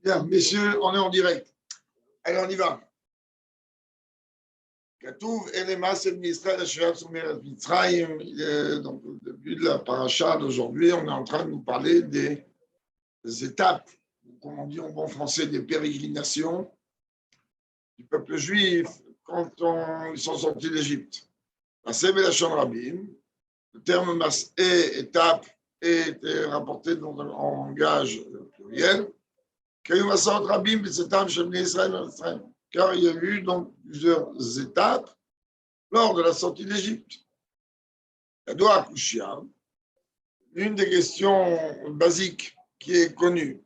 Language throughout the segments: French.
Bien, messieurs, on est en direct. Allez, on y va. Katouv, Elema, c'est Ministère de Shirat Soumer Mitzrayim. Donc, au début de la paracha d'aujourd'hui, on est en train de nous parler des étapes, comme on dit en bon français, des pérégrinations du peuple juif quand ils sont sortis d'Égypte. Masé Belachon Rabim, le terme Masé, étape, est rapporté dans un langage pluriel. Car il y a eu donc plusieurs étapes lors de la sortie d'Égypte. L'une des questions basiques qui est connue.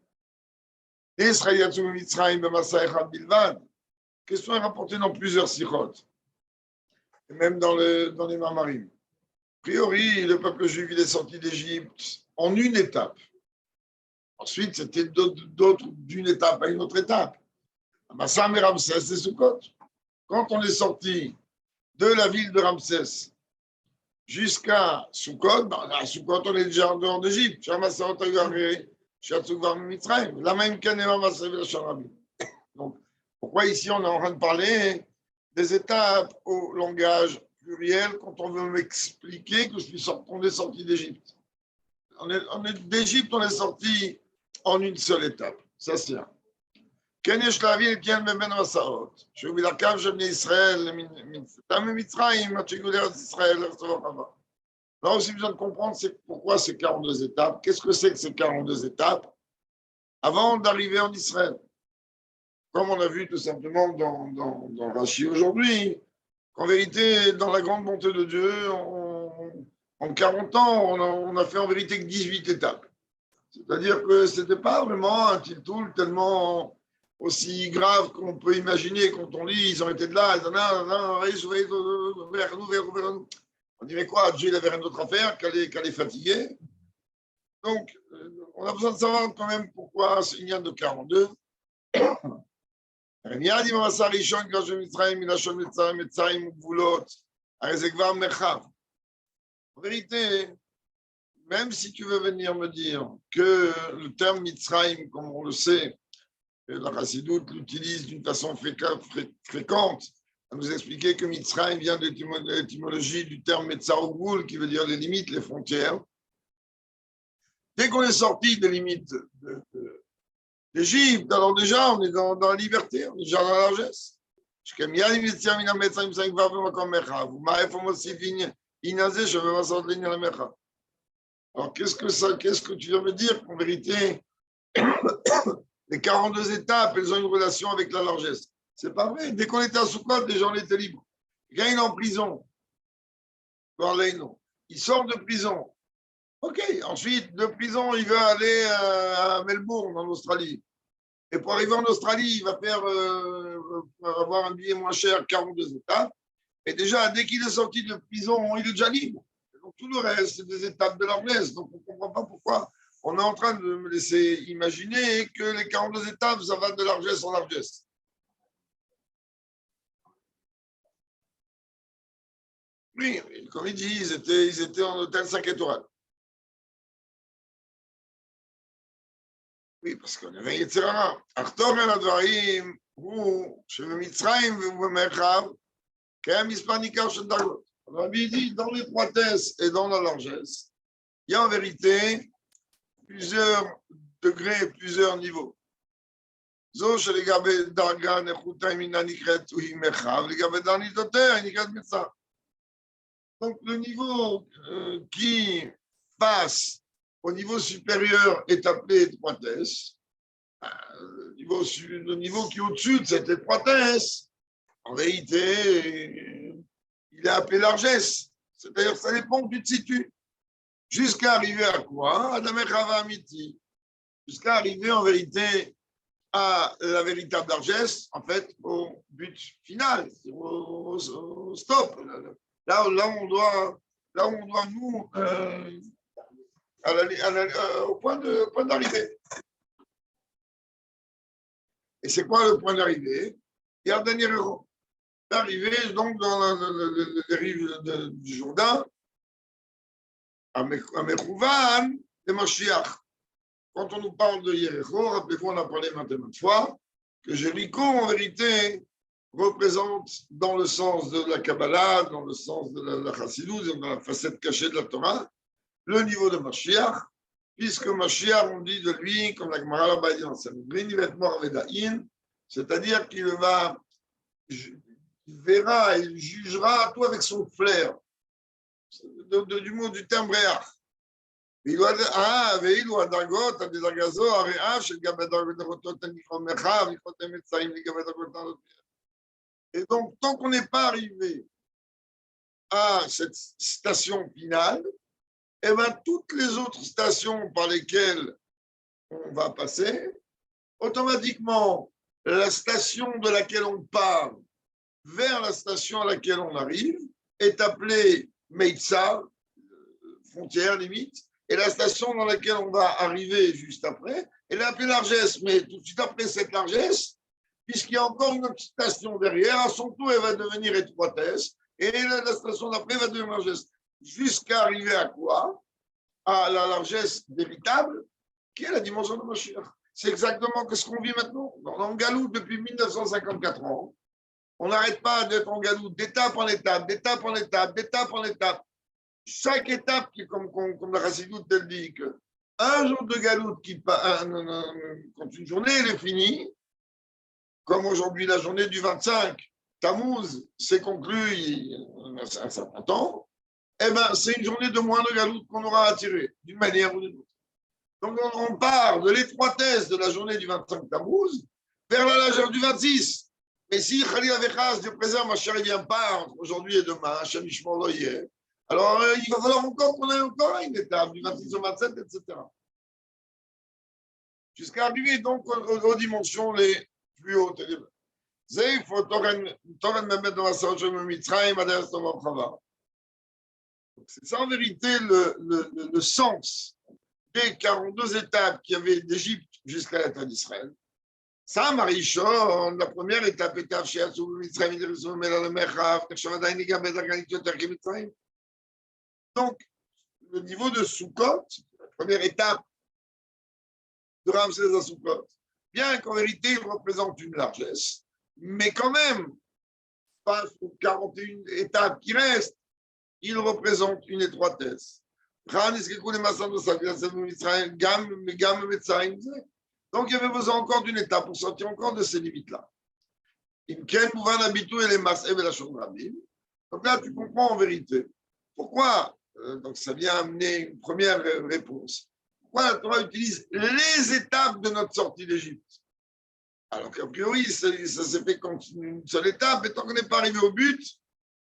Question est rapportée dans plusieurs sirotes, et même dans les Mamarim. A priori, le peuple juif est sorti d'Égypte en une étape. Ensuite, c'était d'une étape à une autre étape. Massam et Ramsès et Sukkot. Quand on est sorti de la ville de Ramsès jusqu'à Sukkot, à Sukkot, on est déjà en dehors d'Égypte. La même Donc, pourquoi ici on est en train de parler des étapes au langage pluriel quand on veut m'expliquer que on est sorti d'Égypte? D'Égypte, on est sorti en une seule étape. Ça, c'est un. Là aussi, besoin de comprendre pourquoi ces 42 étapes. Qu'est-ce que c'est que ces 42 étapes avant d'arriver en Israël? Comme on a vu tout simplement dans Rashi aujourd'hui, qu'en vérité, dans la grande bonté de Dieu, en 40 ans, on a fait en vérité que 18 étapes. C'est-à-dire que ce n'était pas vraiment un tiltoul tellement aussi grave qu'on peut imaginer quand on lit, ils ont été de là, on dit mais quoi, Dieu il avait rien d'autre à faire qu'elle est fatiguée. Donc, on a besoin de savoir quand même pourquoi il y a de 42. En vérité, même si tu veux venir me dire que le terme Mitzrayim, comme on le sait, la Chassidoute l'utilise d'une façon fréquente, à nous expliquer que Mitzrayim vient de l'étymologie du terme Metzarogoul, qui veut dire les limites, les frontières. Dès qu'on est sorti des limites d'Égypte, alors déjà, on est dans la liberté, on est déjà dans la largesse. Alors, qu'est-ce que tu veux me dire qu'en vérité, les 42 étapes, elles ont une relation avec la largesse? C'est pas vrai. Dès qu'on était à Soukot, déjà on était libre. Quand il est en prison, il sort de prison. Ok, ensuite, de prison, il va aller à Melbourne, en Australie. Et pour arriver en Australie, il va faire avoir un billet moins cher, 42 étapes. Et déjà, dès qu'il est sorti de prison, il est déjà libre. Donc, tout le reste, c'est des étapes de largesse. Donc, on ne comprend pas pourquoi on est en train de me laisser imaginer que les 42 étapes, ça va de largesse en largesse. Oui, comme il dit, ils étaient en hôtel 5 étoiles. Oui, parce qu'on avait Yetzirara. Artor el advarim, הוא שבמצרים ובמרחב קיים מספר ניכר של דרגות. Rabbi dit, dans l'étroitesse et dans la largesse, il y a en vérité plusieurs degrés, plusieurs niveaux. זו שלגבי דרגה נחותה מינה נקראת היא מרחב, לגבי דרניתותיה היא נקראת מצר. Donc le niveau qui passe au niveau supérieur est appelé étroitesse. Le niveau qui est au-dessus de cette étroitesse, en vérité, il est appelé largesse. C'est-à-dire que ça dépend où tu te situes. Jusqu'à arriver à quoi? À Damechava Amiti. Jusqu'à arriver en vérité à la véritable largesse, en fait, au but final, au stop. Là où on doit nous, au point d'arrivée. Et c'est quoi le point d'arrivée? Il y a un dernier héros. D'arriver donc dans les rives du Jourdain, à Mechouvan, de Moshiach. quand on nous parle de Yericho, rappelez-vous, on a parlé maintes fois, que Jéricho, en vérité, représente dans le sens de la Kabbalah, dans le sens de la Chassidut, dans la facette cachée de la Torah, le niveau de Mashiach, puisque Mashiach, on dit de lui, comme la Gemara là-bas dit dans Sanhedrin, il va être mort Vedaïn, c'est-à-dire qu'il va, il verra, il jugera tout avec son flair, du mot du terme réach. Et donc, tant qu'on n'est pas arrivé à cette station finale, eh ben, toutes les autres stations par lesquelles on va passer, automatiquement, la station de laquelle on part vers la station à laquelle on arrive est appelée Meitza, frontière limite, et la station dans laquelle on va arriver juste après, elle est appelée largesse, mais tout de suite après cette largesse, puisqu'il y a encore une autre station derrière, à son tour, elle va devenir étroitesse, et la station d'après va devenir largesse, jusqu'à arriver à quoi? À la largesse véritable, qui est la dimension de Mashiach. C'est exactement ce qu'on vit maintenant. En Galoute depuis 1954 ans. On n'arrête pas d'être en Galoute, d'étape en étape, d'étape en étape, d'étape en étape. Chaque étape, comme la Chassidut elle dit, qu'un jour de Galoute, quand une journée elle est finie, comme aujourd'hui la journée du 25, Tammuz s'est conclue il y a un certain temps, eh ben, c'est une journée de moins de Galoute qu'on aura à tirer, d'une manière ou d'une autre. Donc on part de l'étroitesse de la journée du 25 Tammuz vers la largeur du 26. Mais si Khalil Avechaz, Dieu préserve, ma chère, il vient pas entre aujourd'hui et demain, Hachem Ishmael lo yeh, alors il va falloir encore qu'on ait encore une étape, du 26 au 27, etc. Jusqu'à arriver donc aux dimensions les plus hautes. C'est ça en vérité le sens des 42 étapes qu'il y avait d'Égypte jusqu'à l'État d'Israël. Ça, Marichon, la première étape était donc, le niveau de Sukkot, la première étape de Ramsès à Sukkot, bien qu'en vérité, il représente une largesse, mais quand même, face aux 41 étapes qui restent, il représente une étroitesse. Donc, il y avait besoin encore d'une étape pour sortir encore de ces limites-là. Donc là, tu comprends en vérité. Pourquoi donc ça vient amener une première réponse. Pourquoi la Torah utilise les étapes de notre sortie d'Égypte? Alors qu'a priori, ça s'est fait comme une seule étape, et tant qu'on n'est pas arrivé au but,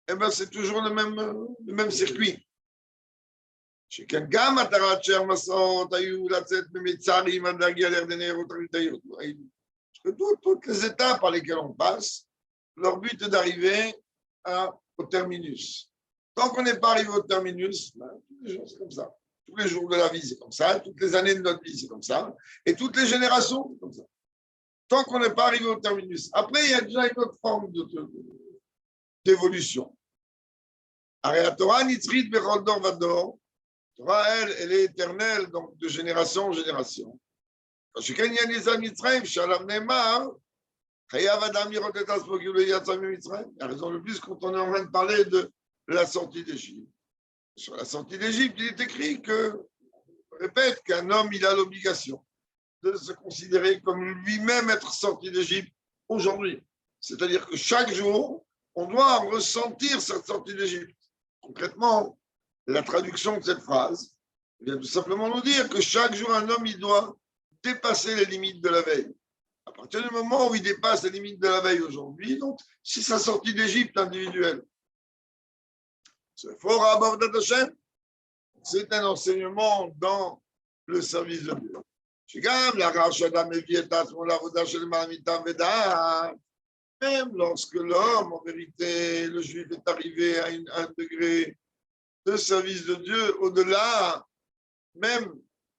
eh ben, c'est toujours le même circuit. שכן גם מטרת שאר מסעות היו לצאת ממצרים עד להגיע לירדן העיירות הליטאיות. Toutes les étapes par lesquelles on passe, leur but est d'arriver au terminus. Tant qu'on n'est pas arrivé au terminus, ben, tous les jours c'est comme ça. Tous les jours de la vie c'est comme ça, toutes les années de notre vie c'est comme ça, et toutes les générations c'est comme ça. Tant qu'on n'est pas arrivé au terminus. Après, il y a déjà une autre forme d'évolution. הרי התורה נצחית בכל דור ודור, Torah, elle est éternelle, donc de génération en génération. La raison le plus quand on est en train de parler de la sortie d'Égypte. Sur la sortie d'Égypte, il est écrit que, je répète, qu'un homme, il a l'obligation de se considérer comme lui-même être sorti d'Égypte aujourd'hui. C'est-à-dire que chaque jour, on doit ressentir cette sortie d'Égypte. Concrètement, la traduction de cette phrase vient tout simplement nous dire que chaque jour, un homme, il doit dépasser les limites de la veille. À partir du moment où il dépasse les limites de la veille aujourd'hui, donc, c'est sa sortie d'Égypte individuelle. C'est fort à bord d'Hachem. C'est un enseignement dans le service de Dieu. Même lorsque l'homme, en vérité, le juif est arrivé à un degré de service de Dieu au-delà même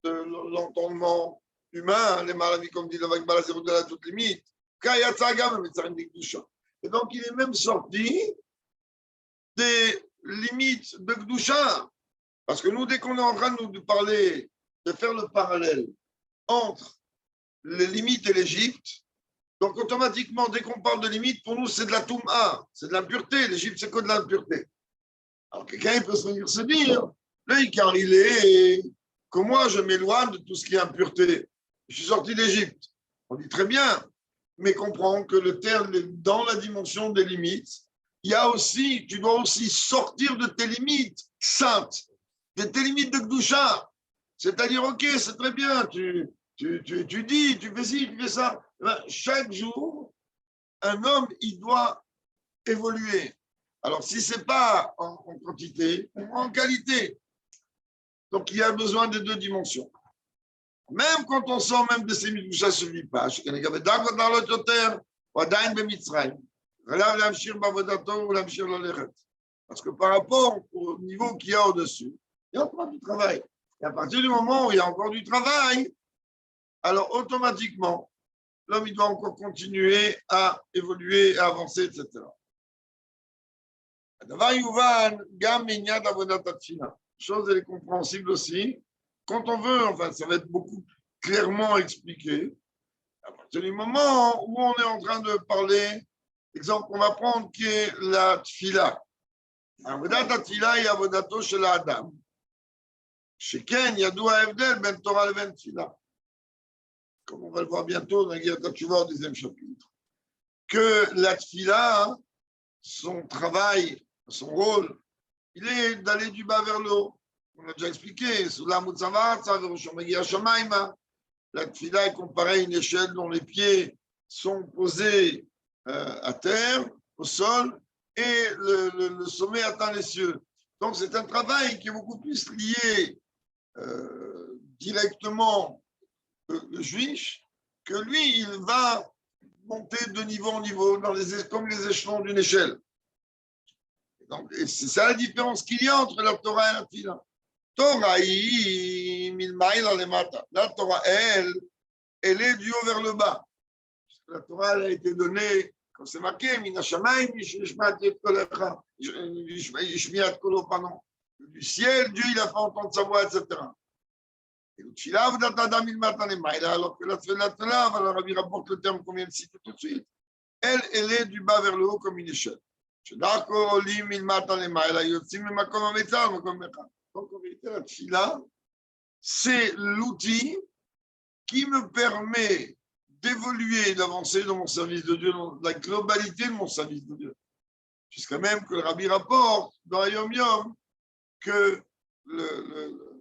de l'entendement humain, les maladies, comme dit le Vagbala, c'est au-delà de toute limite. Et donc, il est même sorti des limites de Gdusha. Parce que nous, dès qu'on est en train de nous parler, de faire le parallèle entre les limites et l'Égypte. Donc, automatiquement, dès qu'on parle de limite, pour nous, c'est de la Touma, c'est de l'impureté. L'Égypte, c'est que de l'impureté. Alors, quelqu'un peut venir se dire, car il est que moi, je m'éloigne de tout ce qui est impureté. Je suis sorti d'Égypte. On dit très bien, mais comprends que le terme, dans la dimension des limites, il y a aussi, tu dois aussi sortir de tes limites saintes, de tes limites de Gdusha. C'est-à-dire, ok, c'est très bien, tu dis, tu fais ci, tu fais ça. Chaque jour, un homme, il doit évoluer. Alors, si ce n'est pas en quantité, en qualité. Donc, il y a besoin des deux dimensions. Même quand on sort même de ces mitzvot, ça ne suffit pas. Parce que par rapport au niveau qu'il y a au-dessus, il y a encore du travail. Et à partir du moment où il y a encore du travail, alors automatiquement, l'homme il doit encore continuer à évoluer, à avancer, etc. Chose elle est compréhensible aussi. Quand on veut, enfin, ça va être beaucoup clairement expliqué. À partir du moment où on est en train de parler, exemple qu'on va prendre qui est la tfila. Avodat tfila et avodato shel Adam. Sheken yadoua evdel ben Torah le ben tfila. Comme on va le voir bientôt dans la Guerre au 10e chapitre. Que la tfila, son travail, son rôle, il est d'aller du bas vers le haut. On a déjà expliqué. La tfila est comparée à une échelle dont les pieds sont posés à terre, au sol, et le sommet atteint les cieux. Donc c'est un travail qui est beaucoup plus lié directement le juif, que lui, il va monter de niveau en niveau, comme les échelons d'une échelle. Donc, c'est ça la différence qu'il y a entre la Torah et la Tfila. Torah, la Torah, elle est du haut vers le bas. La Torah elle a été donnée, comme c'est marqué, du ciel, Dieu il a fait entendre sa voix, etc. Et le Tfila, alors que la Tfila, Rabbi rapporte le terme qu'on vient de citer tout de suite, elle est du bas vers le haut comme une échelle. Donc, en vérité, la tfila, c'est l'outil qui me permet d'évoluer et d'avancer dans mon service de Dieu, dans la globalité de mon service de Dieu. Jusqu'à même que le Rabbi rapporte dans Yom Yom que le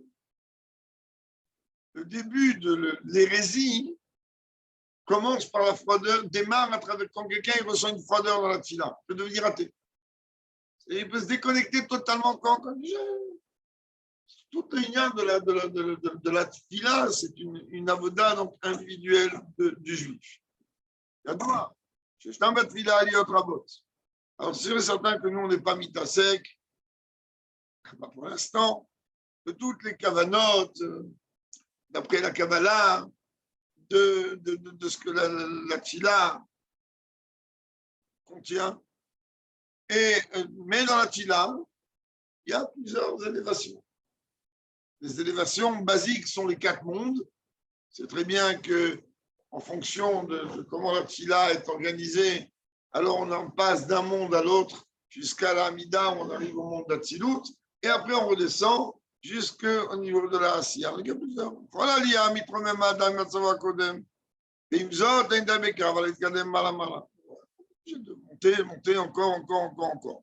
début de l'hérésie commence par la froideur, démarre à travers quand quelqu'un il ressent une froideur dans la tfila, il peut devenir athée. Et il peut se déconnecter totalement quand tout le lien de la tfila, c'est une avoda donc individuelle du juif. Il y a droit. Alors, c'est certain que nous, on n'est pas mitasek, pour l'instant, de toutes les kavanotes, d'après la Kabbalah, de ce que la tfila contient. Mais dans la tfila, il y a plusieurs élévations. Les élévations basiques sont les 4 mondes. C'est très bien que, en fonction de comment la tfila est organisée, alors on en passe d'un monde à l'autre jusqu'à la Hamida, on arrive au monde d'Atsilut, et après on redescend jusqu'au niveau de la Asiya. Il y a plusieurs. Voilà l'IA, mitromem adam matzava kodem. Et il me zot, un dabeka, va l'etkadem malamala. Monter, encore.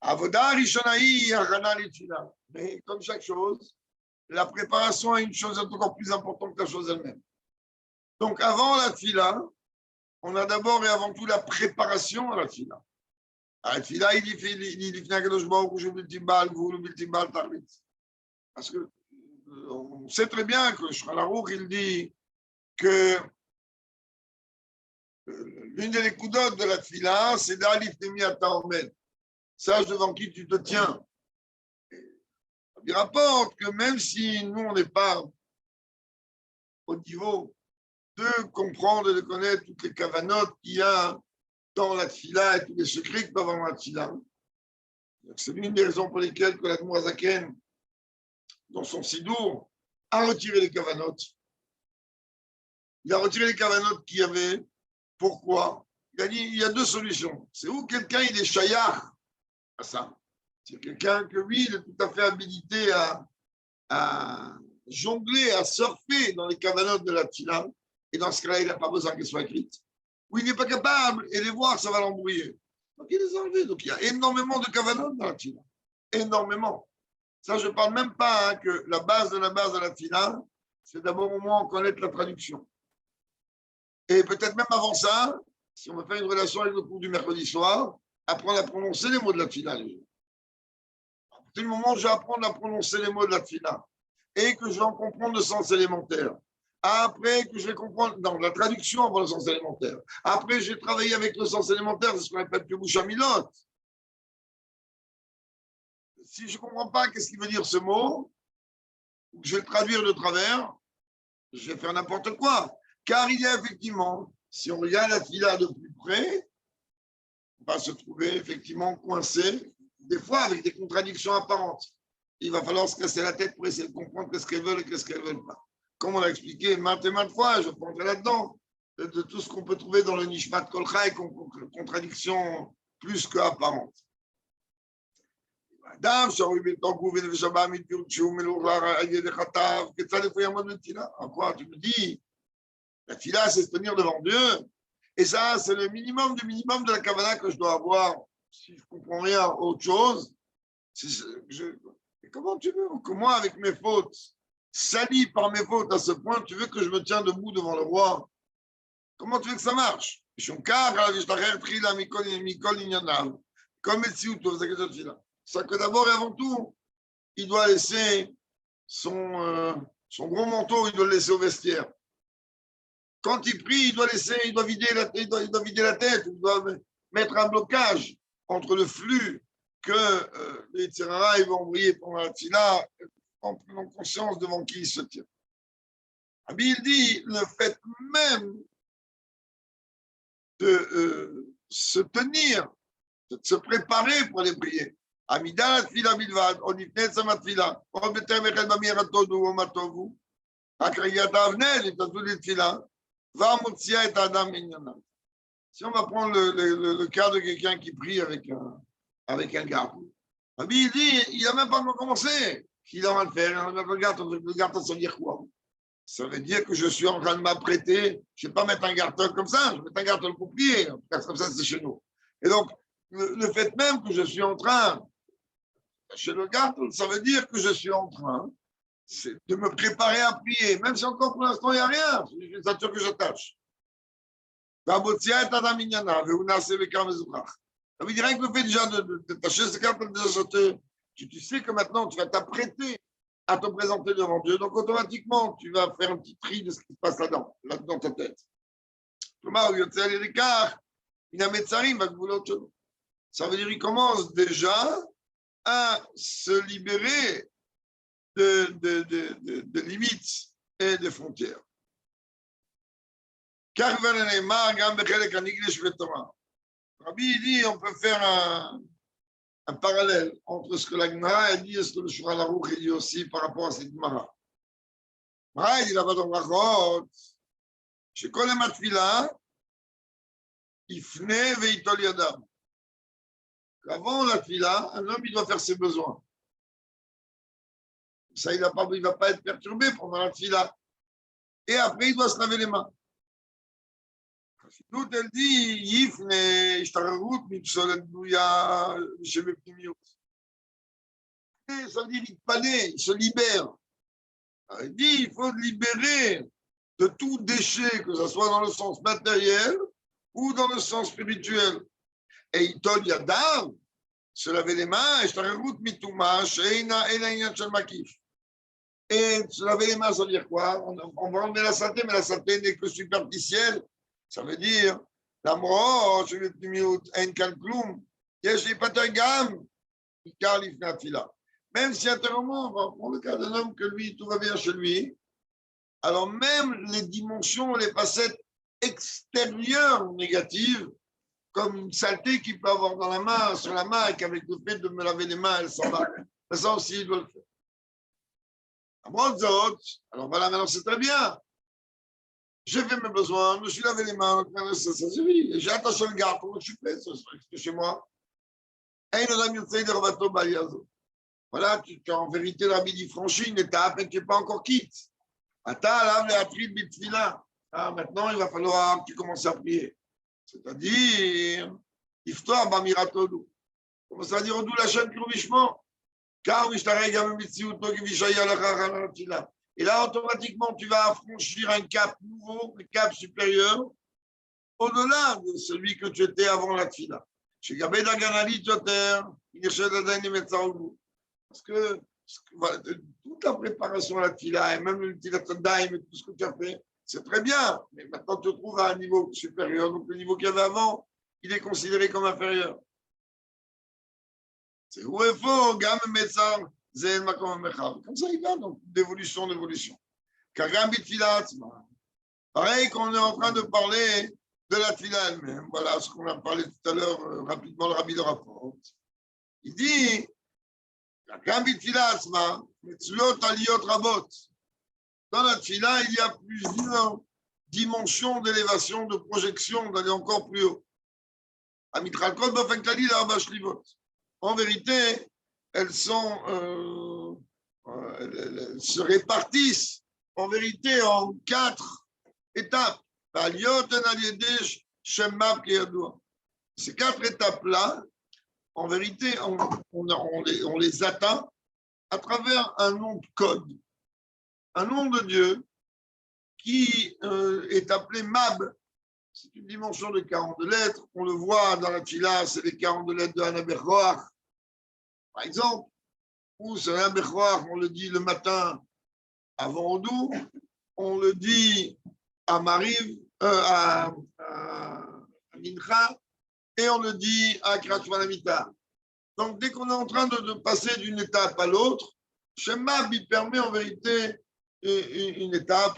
Avoda rishonaï, achana litfila. Mais comme chaque chose, la préparation est une chose encore plus importante que la chose elle-même. Donc avant la tfila, on a d'abord et avant tout la préparation à la tfila. À la tfila, il dit parce que on sait très bien que Shulchan Aruch, il dit que l'une des coudottes de la tfila, c'est d'Alif Nemi Ataomed. Sache devant qui tu te tiens. Il rapporte que même si nous, on n'est pas au niveau de comprendre et de connaître toutes les kavanotes qu'il y a dans la tfila et tous les secrets qu'il peut avoir dans la tfila, c'est l'une des raisons pour lesquelles que l'Admorazaken, dans son Sidour, a retiré les cavanotes. Il a retiré les cavanotes qu'il y avait. Pourquoi? Il a dit il y a deux solutions. C'est où quelqu'un il est chayar à ça. C'est quelqu'un que lui, il est tout à fait habilité à jongler, à surfer dans les cavanotes de la tfila. Et dans ce cas-là, il n'a pas besoin qu'elles soient écrites. Ou il n'est pas capable, et les voir, ça va l'embrouiller. Donc il les a enlevés. Donc il y a énormément de cavanotes dans la tfila. Énormément. Ça, je ne parle même pas que la base de la tfila, c'est d'abord au moins connaître la traduction. Et peut-être même avant ça, si on veut faire une relation avec le cours du mercredi soir, apprendre à prononcer les mots de la tfila. À partir du moment où je vais apprendre à prononcer les mots de la tfila et que je vais en comprendre le sens élémentaire, après que je vais comprendre la traduction avant le sens élémentaire, après je vais travailler avec le sens élémentaire, c'est ce qu'on appelle Kebushamilot. Si je ne comprends pas qu'est-ce qu'il veut dire ce mot, je vais le traduire de travers, je vais faire n'importe quoi. Car il y a effectivement, si on regarde la tfila de plus près, on va se trouver effectivement coincé, des fois avec des contradictions apparentes. Il va falloir se casser la tête pour essayer de comprendre qu'est-ce qu'elles veulent et qu'est-ce qu'elles ne veulent pas. Comme on l'a expliqué maintes et maintes fois, je prendrai là-dedans, de tout ce qu'on peut trouver dans le Nishmat Kol Chai, contradiction plus qu'apparente. En quoi tu me dis, la tfila, c'est se tenir devant Dieu. Et ça, c'est le minimum du minimum de la kavana que je dois avoir. Si je ne comprends rien autre chose, comment tu veux que moi, avec mes fautes, sali par mes fautes à ce point, tu veux que je me tienne debout devant le roi? Comment tu veux que ça marche? C'est que d'abord et avant tout, il doit laisser son gros manteau, il doit le laisser au vestiaire. Quand il prie, il doit vider la tête, il doit mettre un blocage entre le flux que les Tzerara vont briller pendant la tfila en prenant conscience devant qui il se tient. Abi, il dit le fait même de se tenir, de se préparer pour les prier. Amida la tfila bilvad, on y fait sa matfila, on peut faire mechel bamir atodu ou matovu, akriyat avnel, il t'a tout les tfila. Si on va prendre le cas de quelqu'un qui prie avec un garde, il dit, il n'a même pas commencé. Il va le faire. Le garde, ça veut dire quoi? Ça veut dire que je suis en train de m'apprêter. Je ne vais pas mettre un garde comme ça, je vais mettre un garde pour prier. Comme ça, c'est chez nous. Et donc, le fait même que je suis en train, chez le garde, ça veut dire que je suis en train de me préparer à prier, même si encore pour l'instant il n'y a rien, c'est ça que j'attache. Ça veut dire rien que le fait déjà de tâcher ce carte, tu sais que maintenant tu vas t'apprêter à te présenter devant Dieu, donc automatiquement tu vas faire un petit tri de ce qui se passe là-dedans, dans ta tête. Ça veut dire qu'il commence déjà à se libérer de limites et de frontières. Rabbi dit on peut faire un parallèle entre ce que la Gemara dit et ce que le Shulchan Aruch dit aussi par rapport à cette Gemara. Il dit là-bas dans Brachot, chez Kol Matfila, Ifne veitol yadam. Avant la Tfila, un homme il doit faire ses besoins. Ça, il ne va pas être perturbé pendant la tfila. Et après, il doit se laver les mains. Tout elle dit, Yifne, Ishtararut, Mipsolet, Bouya, Shebe Pnimiut. Ça veut dire, il se libère. Il dit, il faut libérer de tout déchet, que ce soit dans le sens matériel ou dans le sens spirituel. Et il donne Yadav, se laver les mains, Ishtararut, Mitouma, Sheina, Elaïna, Chalmakif. Et se laver les mains, ça veut dire quoi? On va enlever la saleté, mais la saleté n'est que superficielle. Ça veut dire, l'amro, je vais plus mieux, un calclum, je n'ai pas de gamme, même si intérieurement, on va prendre le cas d'un homme que lui, tout va bien chez lui, alors même les dimensions, les facettes extérieures négatives, comme une saleté qu'il peut avoir dans la main, sur la main, et qu'avec le fait de me laver les mains, elle s'en va. Ça aussi, il doit le faire. Alors voilà, maintenant c'est très bien. J'ai fait mes besoins, je me suis lavé les mains, ça suffit. J'ai attaché le garde, comment je suis fait, c'est chez moi. Voilà, en vérité, la dit franchit une étape et tu n'es pas encore quitte. Maintenant, il va falloir que tu commences à prier. C'est-à-dire, Iftoar Bamiratodou. Comment ça dire, d'où la chaîne Kruvishman? Car et là, automatiquement, tu vas franchir un cap nouveau, un cap supérieur, au-delà de celui que tu étais avant la tfila. Parce que voilà, toute la préparation à la tfila, et même le tfilat daim et tout ce que tu as fait, c'est très bien. Mais maintenant, tu te trouves à un niveau supérieur. Donc, le niveau qu'il y avait avant, il est considéré comme inférieur. C'est où il faut, gamme médecin, zé makom mechav. Comme ça, il va, donc, d'évolution en évolution. Kagam bitfilat, pareil qu'on est en train de parler de la tfila elle-même. Voilà ce qu'on a parlé tout à l'heure, rapidement, le rabbi le rapporte. Il dit, Kagam bitfilat, metzulot aliyot rabot. Dans la tfila, il y a plusieurs dimensions d'élévation, de projection, d'aller encore plus haut. Amitrakot bafen kali la rabashlivot. En vérité, elles se répartissent en vérité en 4 étapes. Ces 4 étapes-là, en vérité, on les atteint à travers un nom de code, un nom de Dieu qui est appelé Mab. C'est une dimension de 42 lettres. On le voit dans la Tchila, c'est les 42 lettres de Hana Bechoach, par exemple. Ou c'est Hana Bechoach, on le dit le matin avant Odou, on le dit à Mariv, à Mincha, et on le dit à Kriyat Shema Lamita. Donc, dès qu'on est en train de passer d'une étape à l'autre, Shema il permet en vérité une étape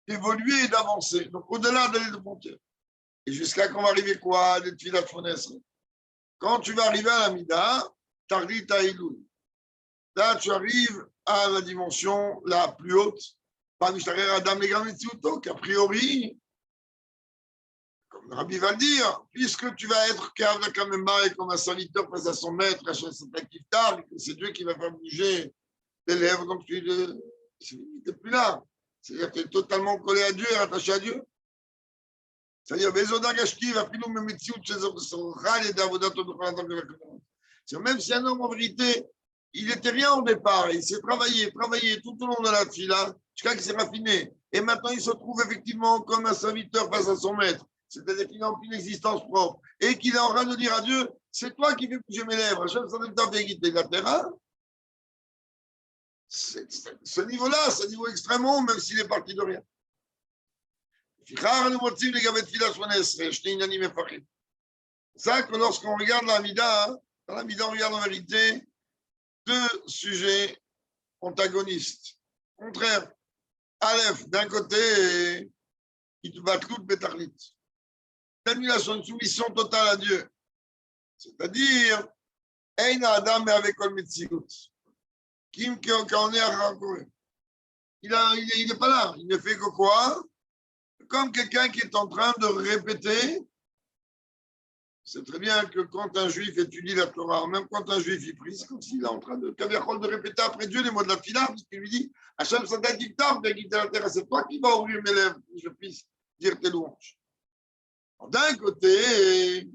d'évoluer et d'avancer. Donc, au-delà de la frontière. Et jusqu'à qu'on va arriver quoi? Des Tfilat Fonesre. Quand tu vas arriver à la Mida, Tardi Taïloul. Là, tu arrives à la dimension la plus haute. Pas Adam qu'a priori, comme Rabbi va le dire, puisque tu vas être et comme un serviteur face à son maître, c'est Dieu qui va faire bouger les lèvres, donc tu n'es plus là. C'est-à-dire que tu es totalement collé à Dieu et attaché à Dieu. C'est-à-dire, même si un homme, en vérité, il n'était rien au départ, il s'est travaillé tout au long de la fila, jusqu'à qu'il s'est raffiné. Et maintenant, il se trouve effectivement comme un serviteur face à son maître. C'est-à-dire qu'il n'a aucune existence propre. Et qu'il est en train de dire à Dieu, c'est toi qui fais bouger mes lèvres. Ce niveau-là, c'est un niveau extrêmement haut, même s'il est parti de rien. C'est ça que lorsqu'on regarde la Mida, dans la Mida, on regarde en vérité 2 sujets antagonistes, contraires. Aleph, d'un côté, qui te bat tout Betarlit. L'annulation, une soumission totale à Dieu. C'est-à-dire, Eina Adam et avec Ol Metzilut. Kim, quand on est à Rankour. Il n'est pas là. Il ne fait que quoi? Comme quelqu'un qui est en train de répéter. C'est très bien que quand un juif étudie la Torah, même quand un juif y prie, c'est comme s'il est en train de répéter après Dieu les mots de la Tfila, parce qu'il lui dit Hachem Sadat Diktar, c'est toi qui vas ouvrir mes lèvres pour que je puisse dire tes louanges. D'un côté, je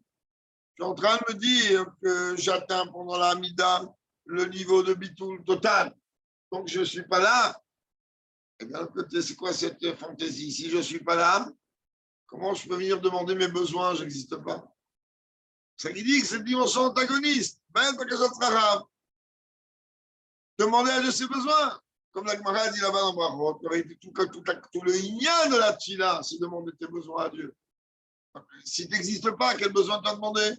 suis en train de me dire que j'atteins pendant la Hamida le niveau de Bitoul total, donc je ne suis pas là. Et d'un côté, c'est quoi cette fantaisie? Si je ne suis pas là, comment je peux venir demander mes besoins? Je n'existe pas. Ça qui dit que c'est une dimension antagoniste. Demander à Dieu ses besoins. Comme la Gemara dit là-bas dans Brachot, tout le igna de la Tchila, c'est demander tes besoins à Dieu. Si tu n'existes pas, quel besoin tu as demandé?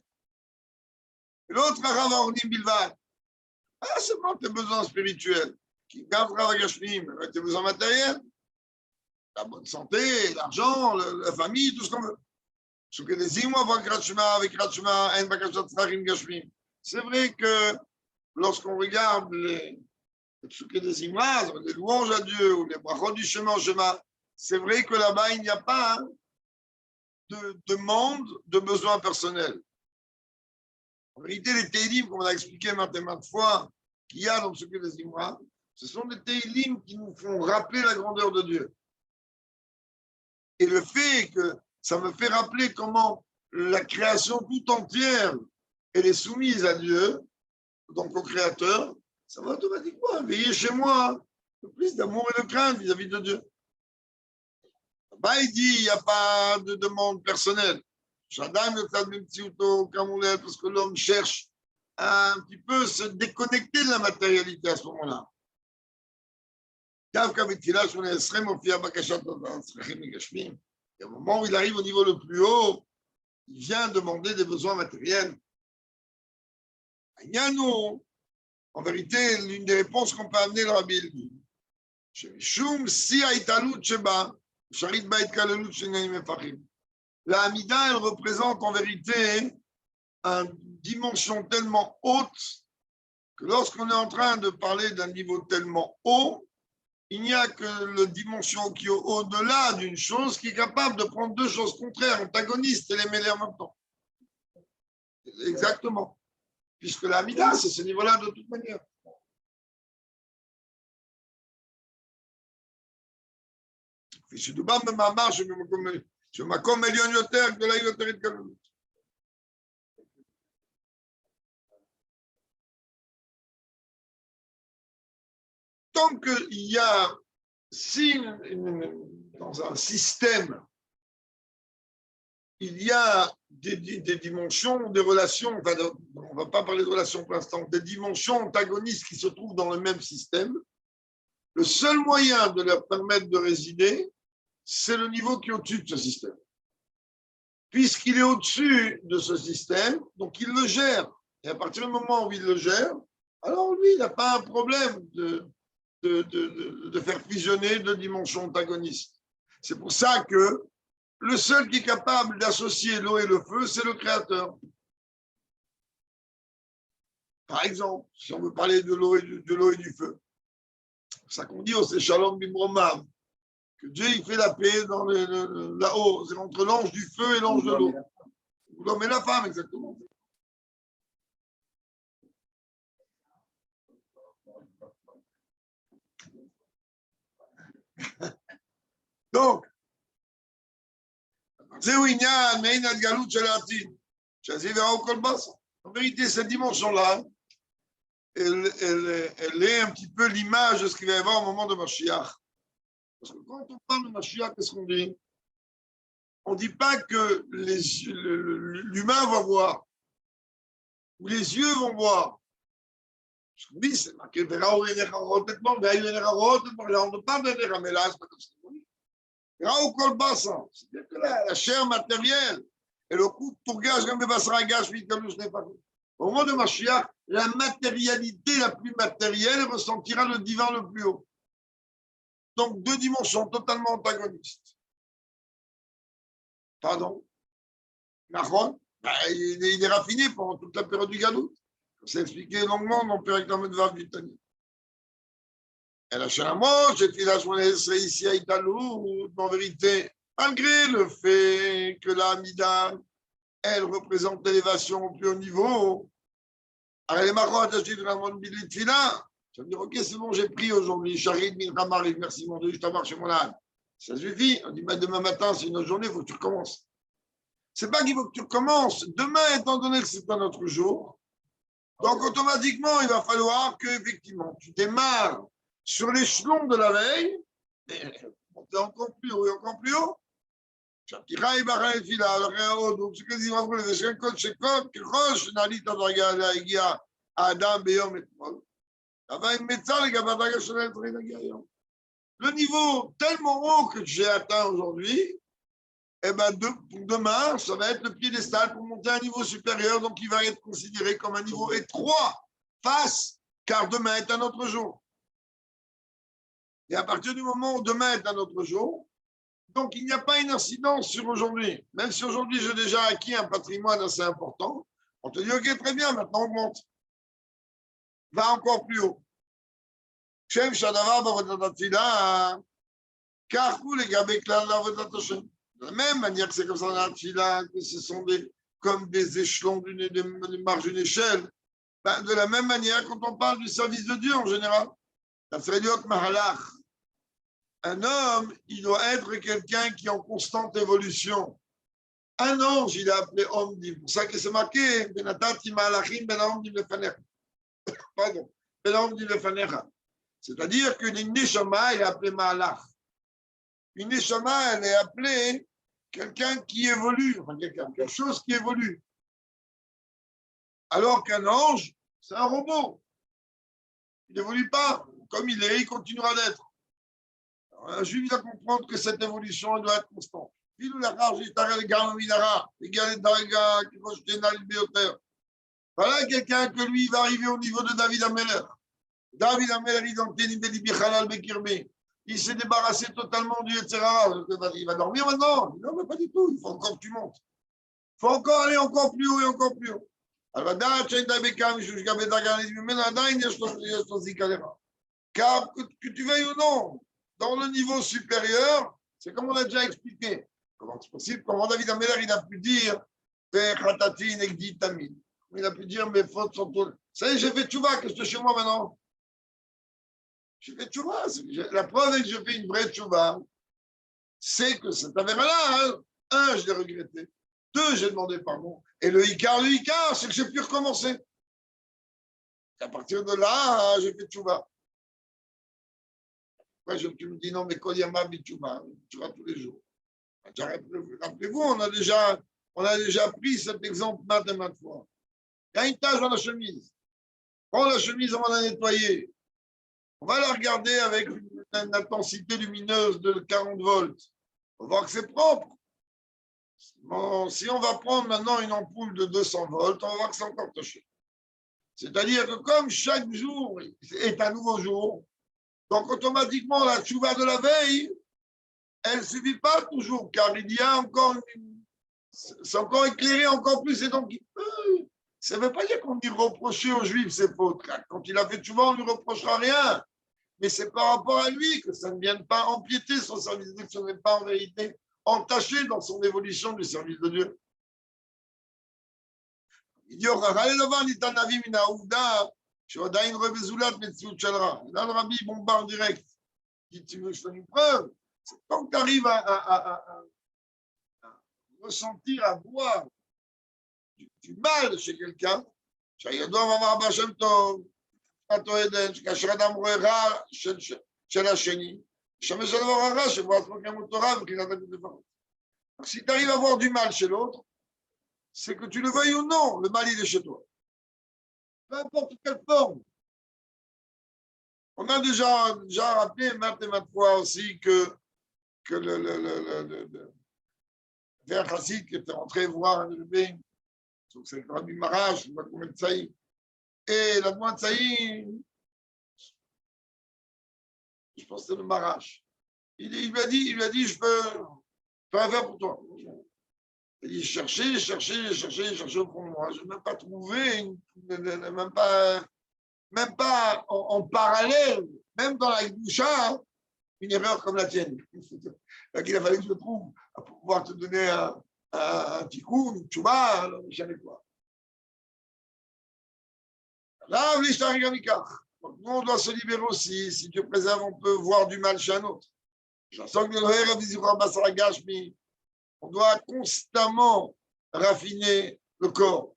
L'autre, Ravaornim Bilvad. Ah, c'est pas tes besoins spirituels. Qui gardent Ravagashnim, tes besoins matériels. La bonne santé, l'argent, la famille, tout ce qu'on veut. C'est vrai que lorsqu'on regarde Psuké des Imras, les louanges à Dieu ou les brachot du chemin, c'est vrai que là-bas, il n'y a pas de demande de besoins personnels. En vérité, les Teilim, comme on a expliqué maintes et maintes fois, qu'il y a dans Psuké des Imras, ce sont des Teilim qui nous font rappeler la grandeur de Dieu. Et le fait que ça me fait rappeler comment la création tout entière, elle est soumise à Dieu, donc au Créateur, ça va automatiquement éveiller chez moi plus d'amour et de crainte vis-à-vis de Dieu. Bah, il dit, il n'y a pas de demande personnelle. Parce que l'homme cherche à un petit peu se déconnecter de la matérialité à ce moment-là. Et au moment où il arrive au niveau le plus haut, il vient demander des besoins matériels. En vérité, l'une des réponses qu'on peut amener dans la Bible, la Hamida, elle représente en vérité une dimension tellement haute que lorsqu'on est en train de parler d'un niveau tellement haut, il n'y a que la dimension qui est au-delà d'une chose qui est capable de prendre deux choses contraires, antagonistes, et les mêler en même temps. Exactement. Puisque la Hamida, c'est ce niveau-là de toute manière. Tant qu'il y a, si dans un système, il y a des dimensions, des relations, enfin, on ne va pas parler de relations pour l'instant, des dimensions antagonistes qui se trouvent dans le même système, le seul moyen de leur permettre de résider, c'est le niveau qui est au-dessus de ce système. Puisqu'il est au-dessus de ce système, donc il le gère. Et à partir du moment où il le gère, alors lui, il n'a pas un problème de faire fusionner deux dimensions antagonistes. C'est pour ça que le seul qui est capable d'associer l'eau et le feu, c'est le Créateur. Par exemple, si on veut parler de l'eau et du feu, c'est ça qu'on dit, c'est Shalom Bimromav, que Dieu il fait la paix dans là-haut, c'est entre l'ange du feu et l'ange de l'eau. L'homme et la femme, exactement. Donc, en vérité, cette dimension-là, elle est un petit peu l'image de ce qu'il va y avoir au moment de Mashiach. Parce que quand on parle de Mashiach, qu'est-ce qu'on dit? On ne dit pas que l'humain va voir, ou les yeux vont voir. Ce qu'on dit, c'est marqué, on ne parle de Nera, mais là, c'est pas comme ça qu'on dit. C'est-à-dire que la chair matérielle, et le coup de tourgage, même Bassaragage, au moment de Mashiach, la matérialité la plus matérielle ressentira le divin le plus haut. Donc, deux dimensions totalement antagonistes. Pardon? Nahon, il est raffiné pendant toute la période du Galout. C'est expliqué longuement dans le Pérec Vav du Tani. Et la Shalamot, j'ai fait la journée ici à Italou, en vérité, malgré le fait que la Hamida, elle représente l'élévation au plus haut niveau, alors les marrons de la monde Bilitfila, ça veut dire, ok, c'est bon, j'ai pris aujourd'hui, Charid, Milramari, merci mon Dieu, je t'embarque chez mon âne. Ça suffit. On dit, bah, demain matin, c'est une autre journée, il faut que tu recommences. C'est pas qu'il faut que tu recommences. Demain, étant donné que c'est un autre jour, donc automatiquement, il va falloir que, effectivement, tu démarres sur l'échelon de la veille, et monter encore plus haut et encore plus haut. Donc, ce que dit Mavrou, c'est qu'un code chez Code, que Roche, Nali, Tadraga, Igia, Adam, Beyom, et tout. Le niveau tellement haut que j'ai atteint aujourd'hui, eh ben pour demain, ça va être le piédestal pour monter à un niveau supérieur, donc il va être considéré comme un niveau étroit face, car demain est un autre jour. Et à partir du moment où demain est un autre jour, donc il n'y a pas une incidence sur aujourd'hui. Même si aujourd'hui j'ai déjà acquis un patrimoine assez important, on te dit ok, très bien, maintenant augmente. Va encore plus haut. Shem Shadava Bavodat Tfila, Karkou les Gabekla Lavodat Hashem. De la même manière que c'est comme ça dans la Tfila, que ce sont comme des échelons d'une marge d'une échelle, ben, de la même manière, quand on parle du service de Dieu en général, ça serait Liot Mahalach. Un homme, il doit être quelqu'un qui est en constante évolution. Un ange, il est appelé Omdim. C'est pour ça que c'est marqué Benatati Malachim Ben Omdim Lefanecha. Pardon, Ben Omdim Lefanecha. C'est-à-dire qu'une Neshama, elle est appelée Malach. Une Neshama, elle est appelée quelqu'un qui évolue, enfin quelque chose qui évolue. Alors qu'un ange, c'est un robot. Il n'évolue pas. Comme il est, il continuera d'être. Un juif doit comprendre que cette évolution doit être constante. Voilà quelqu'un que lui, il va arriver au niveau de David Ameller. David Ameller, il s'est débarrassé totalement du Yetzirah. Il va dormir maintenant. Non, mais pas du tout. Il faut encore que tu montes. Il faut encore aller encore plus haut et encore plus haut. Alors, car que tu veuilles ou non, dans le niveau supérieur, c'est comme on a déjà expliqué. Comment c'est possible? Comment David Ameller, il a pu dire il a pu dire mes fautes sont toutes. Ça y est, j'ai fait tchouva, qu'est-ce que je fais chez moi maintenant? J'ai fait tchouva. La preuve est que j'ai fait une vraie tchouva. C'est que cette affaire-là, un, je l'ai regretté. Deux, j'ai demandé pardon. Et le Icar, c'est que j'ai pu recommencer. Et à partir de là, j'ai fait tchouva. Après, tu me dis non, mais Kolyama Bitchouva, tu vas tous les jours. Rappelez-vous, on a déjà pris cet exemple maintes et maintes fois. Il y a une tache dans la chemise. Prends la chemise, on va la nettoyer. On va la regarder avec une intensité lumineuse de 40 volts. On va voir que c'est propre. Bon, si on va prendre maintenant une ampoule de 200 volts, on va voir que c'est encore taché. C'est-à-dire que comme chaque jour est un nouveau jour, donc automatiquement la tchouva de la veille, elle ne suffit pas toujours, car il y a encore c'est encore éclairé encore plus, et donc ça ne veut pas dire qu'on dit reprocher aux Juifs ses fautes. Quand il a fait tchouva, on ne lui reprochera rien. Mais c'est par rapport à lui que ça ne vienne pas empiéter son service de Dieu, que ça n'est pas en vérité entaché dans son évolution du service de Dieu. Il dit, là, le rabbi bombarde direct. Il dit, tu veux que je te donne une preuve? Quand tu arrives à ressentir, à voir du mal chez quelqu'un, si tu arrives à voir du mal chez l'autre, c'est que tu le veuilles ou non, le mal il est chez toi. Peu importe quelle forme. On a déjà rappelé maintes et maintes fois aussi que le Ver Chassid qui était rentré voir un élevé, c'est le Rabbi Marash, le Bakoum Tsaï, et la Moine Tsaï, je pense que c'est le Marash. Il lui a dit, je peux rien faire pour toi. Il cherchait au fond de moi. Je n'ai même pas trouvé, même pas en parallèle, même dans la Gdoucha, une erreur comme la tienne. Donc il a fallu que je le trouve pour pouvoir te donner un petit coup, une tchouba, je ne sais quoi. Là, donc nous, on doit se libérer aussi. Si Dieu préserve, on peut voir du mal chez un autre. On doit constamment raffiner le corps.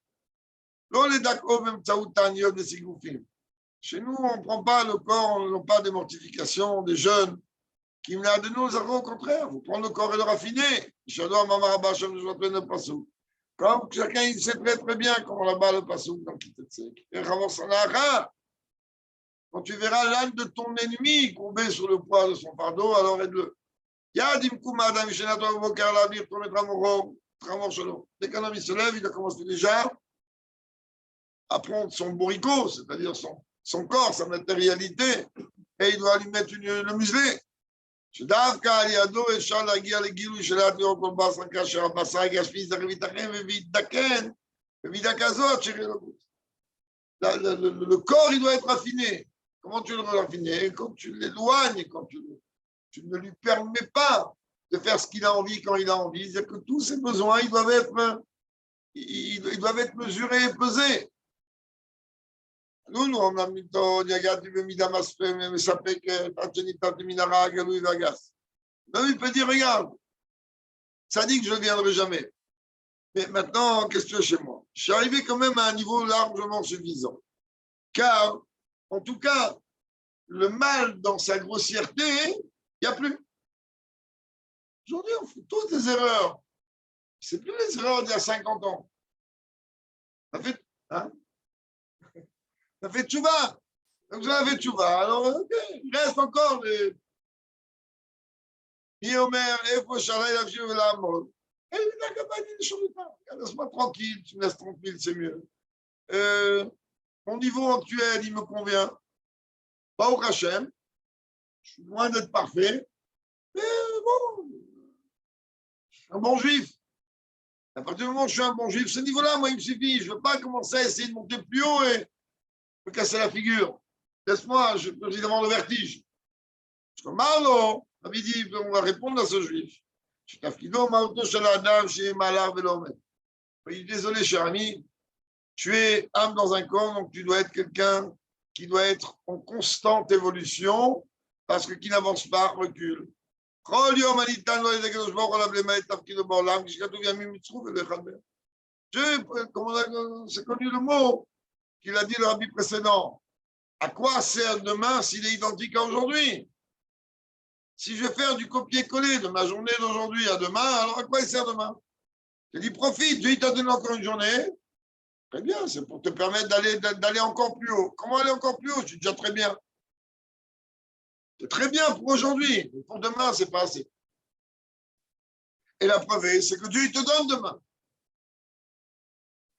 Chez nous, on ne prend pas le corps, on n'a pas de mortification, des jeunes qui me l'ont de nous, au contraire, il faut prendre le corps et le raffiner. Comme chacun il sait très très bien comment là-bas le pasouk dans Kitetsek. Quand tu verras l'âne de ton ennemi courbé sur le poids de son fardeau, alors aide-le. Dès qu'un homme il se lève, il a commencé déjà à prendre son bourricot, c'est-à-dire son corps, sa matérialité, et il doit lui mettre le muselet. Le corps, il doit être affiné. Comment tu le raffines? Quand tu l'éloignes, tu ne lui permets pas de faire ce qu'il a envie quand il a envie. C'est-à-dire que tous ses besoins, ils doivent être mesurés et pesés. Nous, on a mis il y a du Midamas, mais ça fait que Tachenita de Minara, Galou et Vagas. Donc, il peut dire, regarde, ça dit que je ne viendrai jamais. Mais maintenant, qu'est-ce que tu fais chez moi? Je suis arrivé quand même à un niveau largement suffisant. Car, en tout cas, le mal dans sa grossièreté, il n'y a plus. Aujourd'hui, on fait tous des erreurs. C'est plus les erreurs d'il y a 50 ans. Ça fait, hein? Ça fait tchouva. Donc, vous avez fait tchouva. Alors, ok, il reste encore les. Iomer, Efo, Shalai, la Fiu, la Amol. Et il n'a qu'à pas dire les choses. Laisse-moi tranquille, tu me laisses tranquille, c'est mieux. Mon niveau actuel, il me convient. Pas au Hachem. Je suis loin d'être parfait. Mais bon, je suis un bon juif. À partir du moment où je suis un bon juif, ce niveau-là, moi, il me suffit. Je ne veux pas commencer à essayer de monter plus haut et me casser la figure. Laisse-moi, je peux avoir le vertige. Je suis comme Marlo. On va répondre à ce juif. Je suis désolé, cher ami. Tu es âme dans un corps, donc tu dois être quelqu'un qui doit être en constante évolution parce que qui n'avance pas recule. C'est connu le mot qu'il a dit le rabbi précédent. À quoi sert demain s'il est identique à aujourd'hui? Si je vais faire du copier-coller de ma journée d'aujourd'hui à demain, alors à quoi il sert demain? Je dis profite, Dieu t'a donné encore une journée. Très bien, c'est pour te permettre d'aller encore plus haut. Comment aller encore plus haut? Je suis déjà très bien. C'est très bien pour aujourd'hui. Mais pour demain, c'est pas assez. Et la preuve, c'est que Dieu il te donne demain.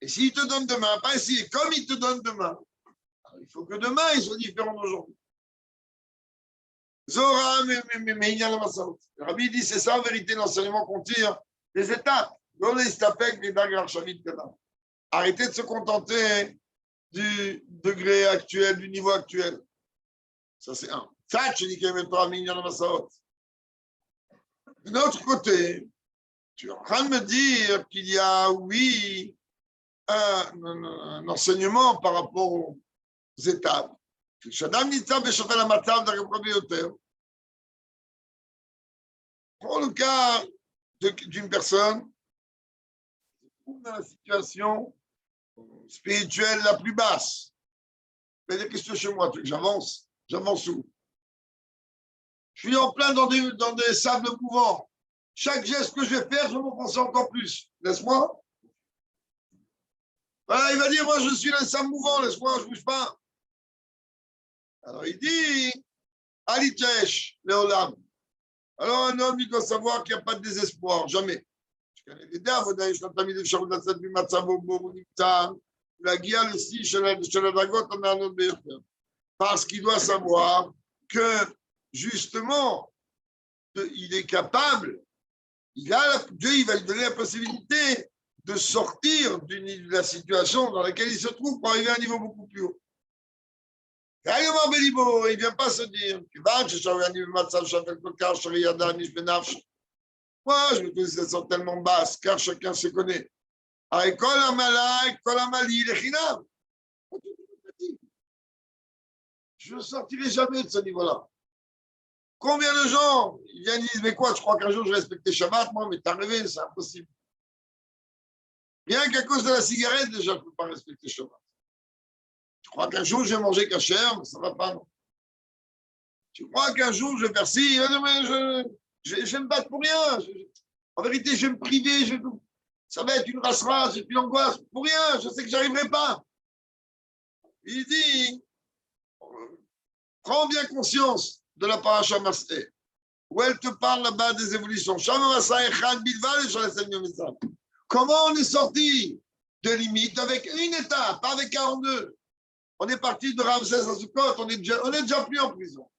Et s'il te donne demain, pas ici, comme il te donne demain, il faut que demain, il soit différent d'aujourd'hui. Zora, mais il y a la massot. Le rabbi dit, c'est ça en vérité l'enseignement qu'on tire des étapes. Arrêtez de se contenter du degré actuel, du niveau actuel. Ça, c'est un. D'un autre côté, tu es en train de me dire qu'il y a, oui, un enseignement par rapport aux étapes. Prends le cas d'une personne qui se trouve dans la situation spirituelle la plus basse. Mais qu'est-ce que chez moi? J'avance où? Je suis en plein dans des sables mouvants. Chaque geste que je vais faire, je vais m'enfoncer encore plus. Laisse-moi. Voilà, il va dire, moi je suis dans les sables mouvants, laisse-moi, je ne bouge pas. Alors il dit, Alitesh, Léolam. Alors un homme, il doit savoir qu'il n'y a pas de désespoir, jamais. Parce qu'il doit savoir que, justement, il est capable, Dieu il va lui donner la possibilité de sortir de la situation dans laquelle il se trouve pour arriver à un niveau beaucoup plus haut. Il ne vient pas se dire, moi, je me trouve que sont tellement basses, car chacun se connaît. Je ne sortirai jamais de ce niveau-là. Combien de gens ils viennent et disent, mais quoi, je crois qu'un jour je vais respecter Shabbat, moi, mais t'es rêvé, c'est impossible. Rien qu'à cause de la cigarette, déjà, je ne peux pas respecter Shabbat. Tu crois qu'un jour je vais manger cachère, mais ça ne va pas, non. Tu crois qu'un jour je vais faire ci, je vais me battre pour rien. En vérité, je vais me priver, ça va être une race, et puis l'angoisse, pour rien, je sais que je n'arriverai pas. Il dit, prends bien conscience de la paracha Masé, où elle te parle là-bas des évolutions. Comment on est sorti de limite avec une étape, pas avec 42. On est parti de Ramsès à Sukkot, on est déjà plus en prison.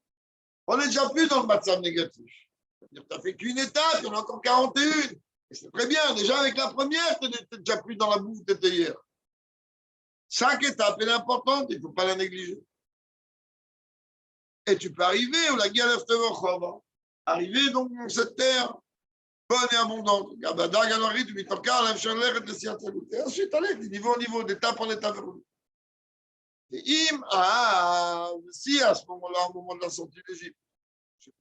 On n'est déjà plus dans le matzav négatif. Tu n'as fait qu'une étape, il y en a encore 41. Et c'est très bien, déjà avec la première, tu n'étais déjà plus dans la boue où tu étais hier. Chaque étape est importante, il ne faut pas la négliger. Et tu peux arriver, ou la galère arriver donc dans cette terre bonne et abondante. Et ensuite, allez, de niveau en niveau, d'étape en étape. Et si à ce moment-là, au moment de la sortie d'Égypte,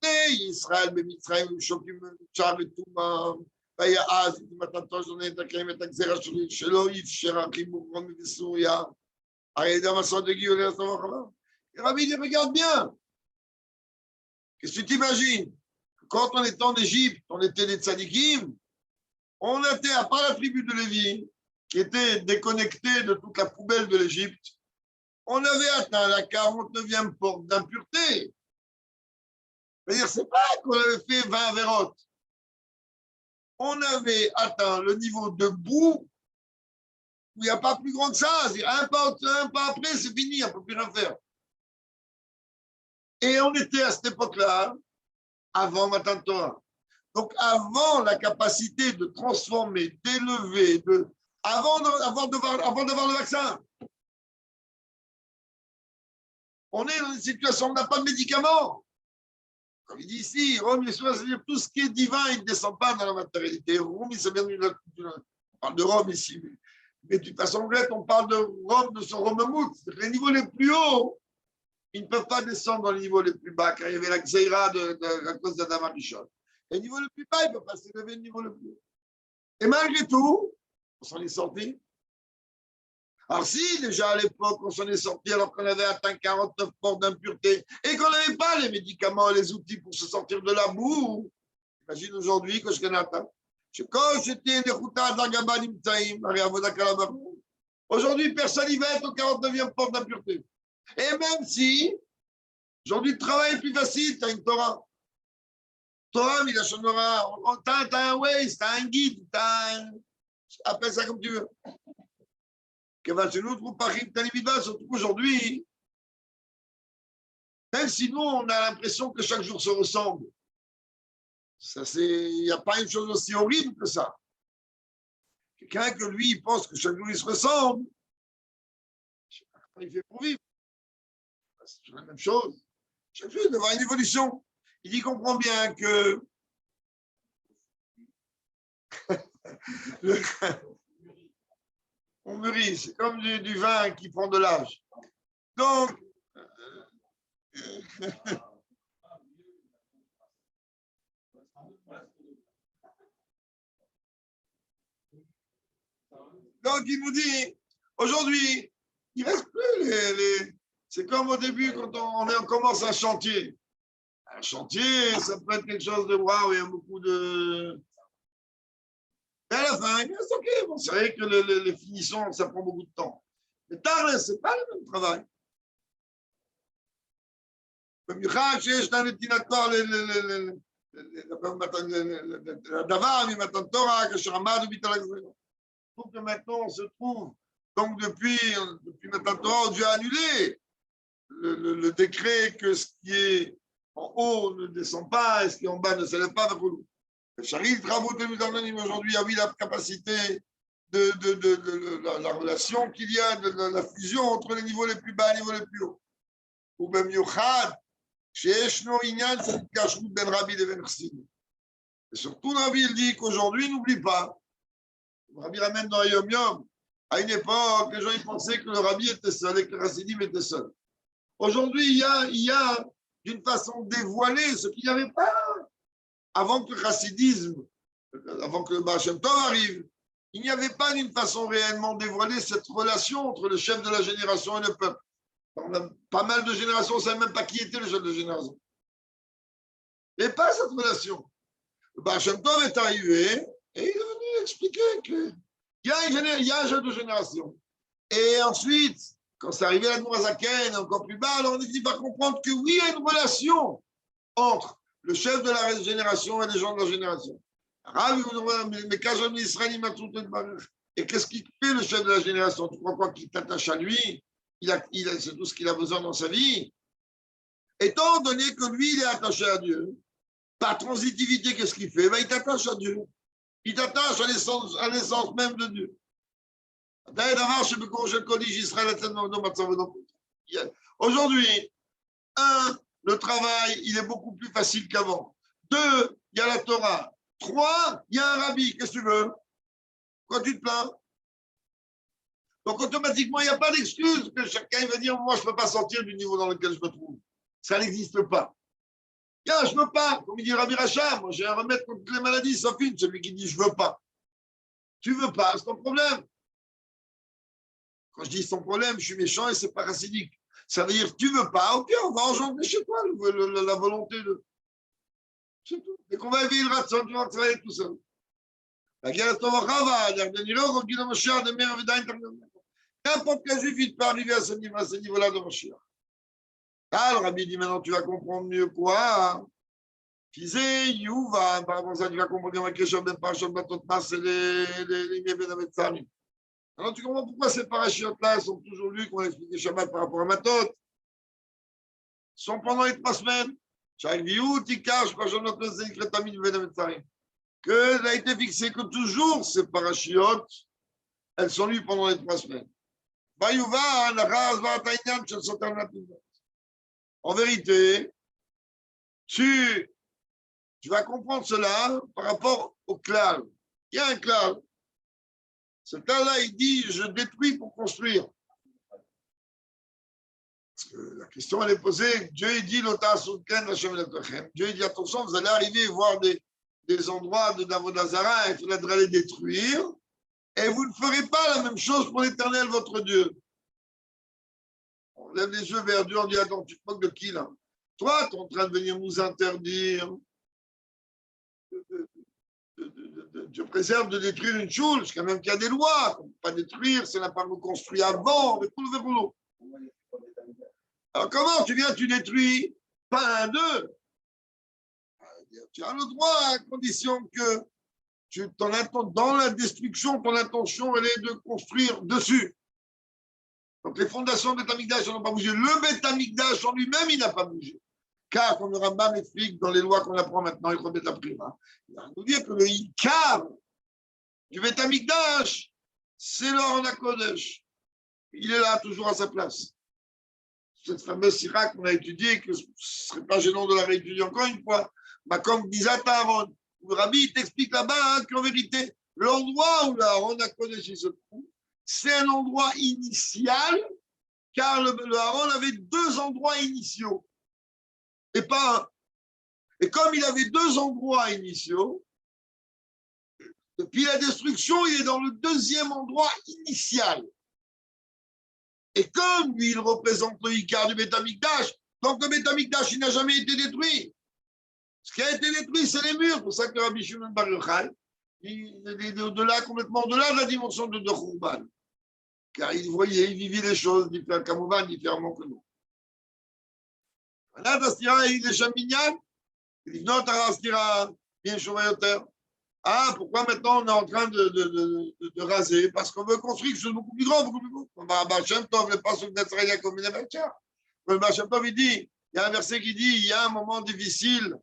Israël, Mitzrayim, Shokim, Char et Touma, ויעש את מתתו של נתקיים את הגזירה שלי, שלא אפשר החיבור בסוריה, על ידי המסעות הגיעו לארץ המחלה. Rabbi dit, regarde bien. Qu'est-ce que tu t'imagines? Quand on était en Égypte, on était des tzadikim, on était, à part la tribu de Lévi, qui était déconnectée de toute la poubelle de l'Égypte, on avait atteint la 49e porte d'impureté. C'est-à-dire, c'est pas qu'on avait fait 20 vérotes. On avait atteint le niveau de boue où il n'y a pas plus grand que ça. Un pas après, c'est fini, on ne peut plus rien faire. Et on était à cette époque-là, avant Matan Torah. Donc, avant la capacité de transformer, d'élever, avant d'avoir le vaccin. On est dans une situation où on n'a pas de médicaments. Comme il dit ici, Rome, c'est-à-dire tout ce qui est divin, il ne descend pas dans la matérialité. Rome, c'est bien on parle de Rome ici. Mais de toute façon, on parle de Rome, de son Romemout. Les niveaux les plus hauts, ils ne peuvent pas descendre dans les niveaux les plus bas, car il y avait la Xeira à cause d'Adam Arishon. Les niveaux les plus bas, ils ne peuvent pas s'élever au niveau le plus haut. Et malgré tout, on s'en est sorti. Alors si, déjà à l'époque, on s'en est sorti alors qu'on avait atteint 49 portes d'impureté et qu'on n'avait pas les médicaments, les outils pour se sortir de la boue, imagine aujourd'hui que je connais atteint. Aujourd'hui, personne n'y va être aux 49e porte d'impureté. Et même si, aujourd'hui, le travail est plus facile, tu as une Torah. Torah, mais la Shonora, tu as un Waze, tu as un guide, tu as un... Appelle ça comme tu veux. Surtout qu'aujourd'hui, même si nous, on a l'impression que chaque jour se ressemble, il n'y a pas une chose aussi horrible que ça. Quelqu'un que lui, il pense que chaque jour, il se ressemble, je ne sais pas comment il fait pour vivre. C'est la même chose. Chaque jour, il doit y avoir une évolution. Il y comprend bien que on mûrit, c'est comme du vin qui prend de l'âge. Donc, il nous dit, aujourd'hui, il ne reste plus les... C'est comme au début, quand on commence un chantier. Un chantier, ça peut être quelque chose de waouh, il y a beaucoup de... Et à la fin, il reste OK. Bon, c'est vrai que les finitions, ça prend beaucoup de temps. Mais tard, ce n'est pas le même travail. במיוחד שיש לנו נתינתו לדבר ממתן תורה, כאשר עמדנו ביטל הגזירה. Donc maintenant, on se trouve, donc depuis Matan Torah, Dieu a annulé le décret que ce qui est en haut ne descend pas et ce qui est en bas ne s'élève pas. Charil travaux que nous avons aujourd'hui a vu la capacité de la relation qu'il y a, de la fusion entre les niveaux les plus bas et les niveaux les plus hauts. Ou même Yochad, שישנו עניין של התקשרות בין רבי לבין חסידים. וסורתו רבי il dit qu'aujourd'hui, n'oublie pas, le Rabbi ramène dans Yom Yom, à une époque, les gens ils pensaient que le Rabbi était seul et que le Chassidim était seul. Aujourd'hui, il y a d'une façon dévoilée ce qu'il n'y avait pas avant que le chassidisme, avant que le Baal Shem Tov arrive. Il n'y avait pas d'une façon réellement dévoilée cette relation entre le chef de la génération et le peuple. On a pas mal de générations, on ne savait même pas qui était le chef de génération. Il n'y avait pas cette relation. Le Baal Shem Tov est arrivé et il est venu expliquer qu'il y a un chef de génération. Et ensuite, quand c'est arrivé à l'Admour HaZaken, encore plus bas, alors on dit va comprendre que oui, il y a une relation entre le chef de la génération et les gens de la génération. Et qu'est-ce qui fait le chef de la génération? Tu crois quoi qu'il t'attache à lui? C'est tout ce qu'il a besoin dans sa vie. Étant donné que lui, il est attaché à Dieu, par transitivité, qu'est-ce qu'il fait? Il t'attache à Dieu. Il t'attache à l'essence même de Dieu. Aujourd'hui, le travail, il est beaucoup plus facile qu'avant. 2, il y a la Torah. 3, il y a un rabbi. Qu'est-ce que tu veux? Quoi tu te plains? Donc, automatiquement, il n'y a pas d'excuse que chacun va dire, moi, je ne peux pas sortir du niveau dans lequel je me trouve. Ça n'existe pas. Tiens, je ne veux pas. Comme il dit Rabbi Racha, moi, j'ai un remède contre toutes les maladies, sauf une, celui qui dit, je ne veux pas. Tu ne veux pas, c'est ton problème. Quand je dis son problème, je suis méchant et ce n'est pas racidique. Ça veut dire, tu ne veux pas, ok, on va engendrer chez toi la volonté de... C'est tout. Dès qu'on va éveiller le ratson, tu vas travailler tout seul. N'importe quel juif, il peut arriver à ce niveau-là de Mashiach. Ah, le rabbi dit maintenant, tu vas comprendre mieux quoi? Fisé, Youva, par rapport à ça, tu vas comprendre que Keshav Ben Parashat Batot Mas et les Ben Ametzarim. Alors, tu comprends pourquoi ces parachutes-là sont toujours lus, qu'on a expliqué Shabbat par rapport à Matot, sont pendant les 3 semaines. Chaque Viout, Ikar, je crois que j'en ai entendu que le Tamid Ben Ametzarim. Que ça a été fixé que toujours ces parachutes, elles sont lues pendant les 3 semaines. En vérité, tu vas comprendre cela par rapport au klal. Il y a un klal. Ce klal-là, il dit, je détruis pour construire. Parce que la question, elle est posée, Dieu dit, Dieu dit, attention, vous allez arriver à voir des endroits de Davodazara, il faudra les détruire, et vous ne ferez pas la même chose pour l'Éternel, votre Dieu. On lève les yeux vers Dieu, on dit, attends, tu te moques de qui, là? Toi, tu es en train de venir nous interdire. Dieu préserve de détruire une chose, quand même qu'il y a des lois, on ne peut pas détruire, ça n'a pas reconstruit avant, mais tout le verrouleau. Alors comment tu détruis? Pas un, deux. Tu as le droit à condition que dans la destruction, ton intention, elle est de construire dessus. Donc les fondations de Beth Amikdash n'ont pas bougé. Le Beth Amikdash en lui-même, il n'a pas bougé. Car, comme le Rambam explique dans les lois qu'on apprend maintenant, il va nous dire que le Ikar du Beth Amikdash, c'est l'Aron HaKodesh. Il est là, toujours à sa place. Cette fameuse sira qu'on a étudiée, que ce ne serait pas gênant de la réétudier encore une fois, bah, comme disait Aaron, le Rabbi t'explique là-bas qu'en vérité, l'endroit où l'Aron HaKodesh se trouve, c'est un endroit initial, car le Aaron avait 2 endroits initiaux, et pas un. Et comme il avait 2 endroits initiaux, depuis la destruction, il est dans le 2e endroit initial. Et comme lui, il représente le Ikar du Beth Amikdash, donc le Beth Amikdash, il n'a jamais été détruit. Ce qui a été détruit, c'est les murs. C'est pour ça que Rabbi Shimon Bar Yochai, il est au-delà, complètement au-delà de la dimension de Khurban. Car il voyait, il vivait les choses différemment que nous. Là, Dastira, il est Chaminyan, il dit non, Tarastira, bien Shovayoter. Ah, pourquoi maintenant on est en train de raser? Parce qu'on veut construire quelque chose de beaucoup plus grand, beaucoup plus beau. Comme Baal Shem Tov, le passage d'Atzraïa comme une Baal Shem Tov, il dit, il y a un verset qui dit, il y a un moment difficile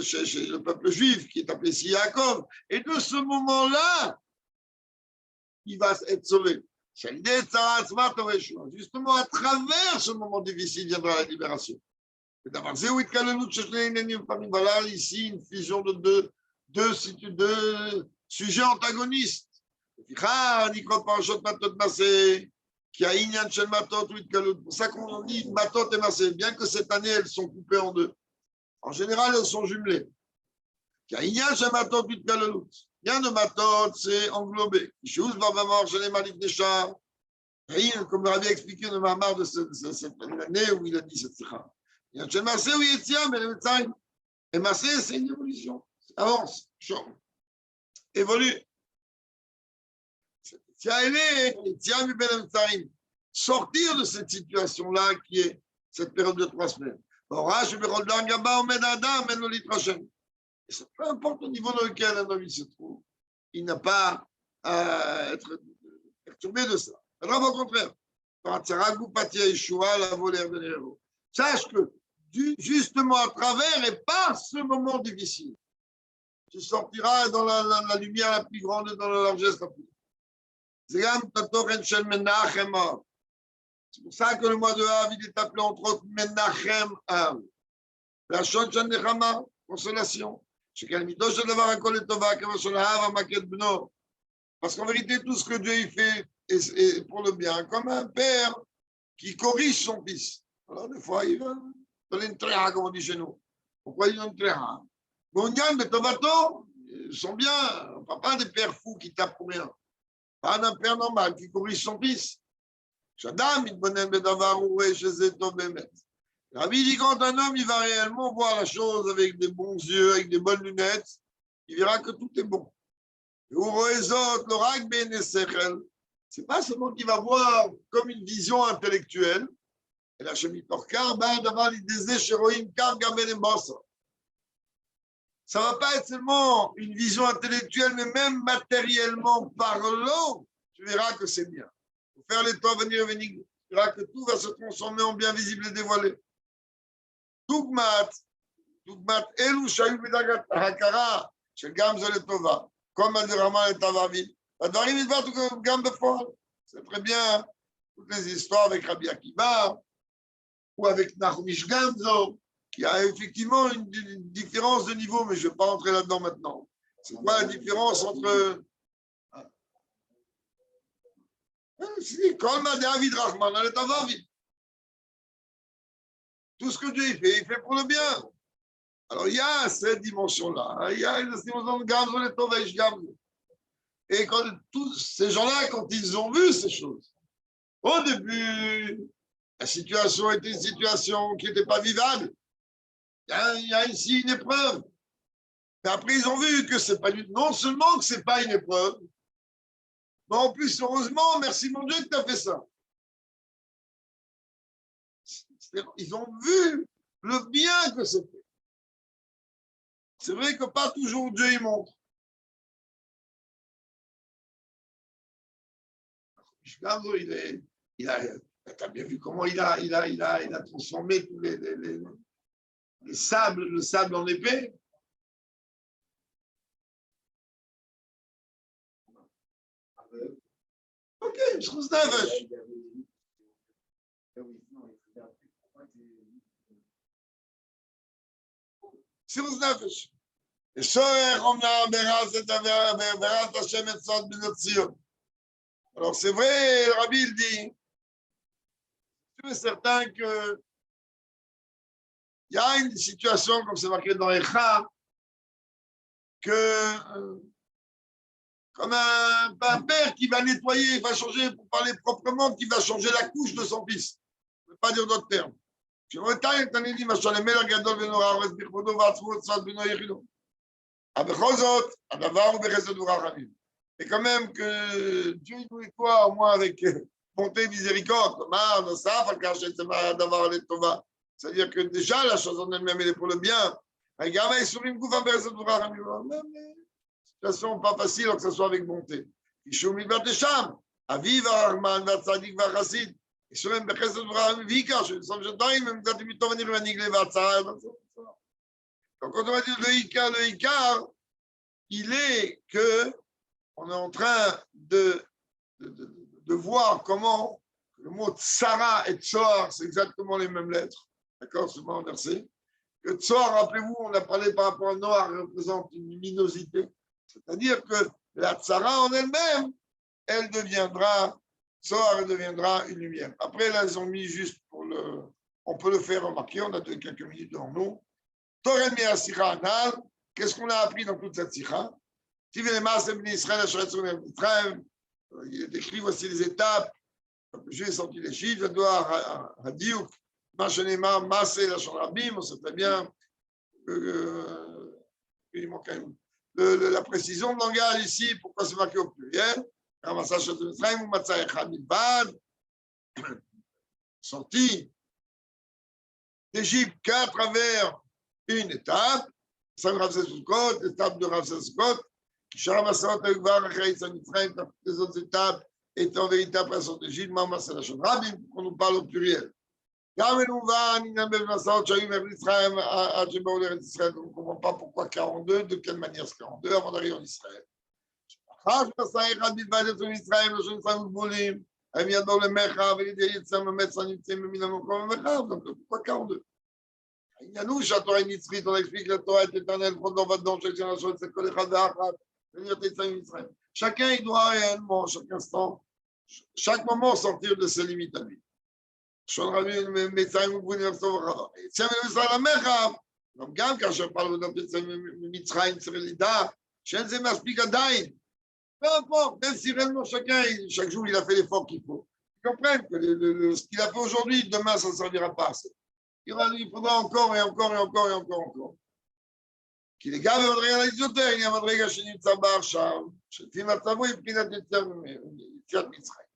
chez le peuple juif qui est appelé Yaakov, et de ce moment-là, il va être sauvé. Justement, à travers ce moment difficile viendra la libération. Voilà ici une fusion de deux sujets antagonistes. C'est pour ça qu'on dit Matot et Massé, bien que cette année elles sont coupées en 2. En général, elles sont jumelées. Il y a un Matot, il y a un Matot, c'est englobé. Comme on avait expliqué dans ma marre de cette année où il a dit cette sikha. Il y a un Massé où il y a mais le médecin. Et Massé, c'est une évolution. Avance, change, évolue. Sortir de cette situation-là qui est cette période de 3 semaines. Et ça, peu importe le niveau dans lequel un homme se trouve, il n'a pas à être perturbé de ça. Alors, au contraire, sache que justement à travers et par ce moment difficile, tu sortiras dans la lumière la plus grande et dans la largesse la plus grande. C'est pour ça que le mois de Av, il est appelé entre autres Menachem Av. La Shon Shan Nechama, consolation. Parce qu'en vérité, tout ce que Dieu il fait est pour le bien, comme un père qui corrige son fils. Alors, des fois, il va donner une tréha, comme on dit chez nous. Pourquoi il donne une tréha? Bon, gagne, mais Tovato, ils sont bien. Pas des pères fous qui tapent pour rien. Pas d'un père normal qui corrige son fils. Shadam, il bonne bedavar ou chez Bémet. Rabbi dit quand un homme il va réellement voir la chose avec des bons yeux, avec des bonnes lunettes, il verra que tout est bon. C'est pas seulement qu'il va voir comme une vision intellectuelle. Et la chemise torcar, d'avoir l'idée chéroïm car gamel ça va pas être seulement une vision intellectuelle, mais même matériellement parlant, tu verras que c'est bien. Pour faire les temps venir, tu verras que tout va se transformer en bien visible et dévoilé. Dugmat, Elu Shayu Bidagat Hakara, chez Gamza le Tova, comme a dit Raman et Tavavi. Advarim il va tout comme Gam Befort. C'est très bien, toutes les histoires avec Rabbi Akiba ou avec Nachumish Gamzo, qui a effectivement une différence de niveau, mais je ne vais pas rentrer là-dedans maintenant. C'est quoi la différence entre. Comme a David Rahman, elle est Tavavi. Tout ce que Dieu il fait pour le bien. Alors, il y a cette dimension-là. Il y a une dimension de Gamzo et Toveish Gamzo. Et quand tous ces gens-là, quand ils ont vu ces choses, au début, la situation était une situation qui n'était pas vivable. Il y a ici une épreuve. Mais après, ils ont vu que c'est pas non seulement que ce n'est pas une épreuve, mais en plus, heureusement, merci mon Dieu que tu as fait ça. Ils ont vu le bien que c'est fait. C'est vrai que pas toujours Dieu y montre. Tu as bien vu comment il a transformé tous les sables, le sable en épée. Ok, je trouve ça vache. סירוס נפש. Alors c'est vrai, le Rabbi il dit, je suis certain que il y a une situation, comme c'est marqué dans Echa, que comme un père qui va nettoyer, il va changer, pour parler proprement, qui va changer la couche de son fils. Je ne veux pas dire d'autres termes. Et quand même que Dieu nous nettoie au moins avec bonté et miséricorde. C'est-à-dire que déjà la chose en elle-même elle est pour le bien. Situation pas facile, que ce soit avec bonté. Aviv Arman, Vatzadik, Vachasid. Donc, quand on va dire le Icar, il est que on est en train de voir comment le mot Tsara et Tsoar, c'est exactement les mêmes lettres. D'accord, c'est pas inversé. Que Tsoar, rappelez-vous, on a parlé par rapport à Noir, représente une luminosité. C'est-à-dire que la Tsara en elle-même, elle deviendra. Zohar deviendra une lumière. Après, là, ils ont mis juste pour le. On peut le faire remarquer, on a quelques minutes devant nous. Torem Yasira Anal, qu'est-ce qu'on a appris dans toute cette sikha? Il décrit voici les étapes. J'ai sorti les chiffres, je dois Hadiouk, Machanema, Massé, la Chanrabim, on sait très bien. La précision de langage ici, pourquoi c'est marqué au pluriel? Sorti d'Égypte qu'à travers une étape, l'étape de Rav Sesukot, qui les autres étapes étaient en vérité après la sortie d'Égypte, on nous parle au pluriel. On ne comprend pas pourquoi 42, de quelle manière c'est 42 avant d'arriver en Israël. Donc pourquoi 42? Yanouche, la Torah Mitzrayim, on explique que la Torah est éternelle, pendant va-dedans, chaque génération, c'est que les Chazar, chacun, il doit réellement, chaque instant, chaque moment, sortir de ses limites à lui. Donc, quand je parle de Mitzrayim, c'est l'Ida, je ne sais pas expliquer peu importe, même si réellement chacun, chaque jour, il a fait l'effort qu'il faut. Ils comprennent que ce qu'il a fait aujourd'hui, demain, ça ne servira pas assez. Il faudra encore et encore et encore et encore. כי לגבי מדרגה ליותר, הנה המדרגה שנמצא בה עכשיו, שלפי מצבו היא מבחינת יציאת מצרים.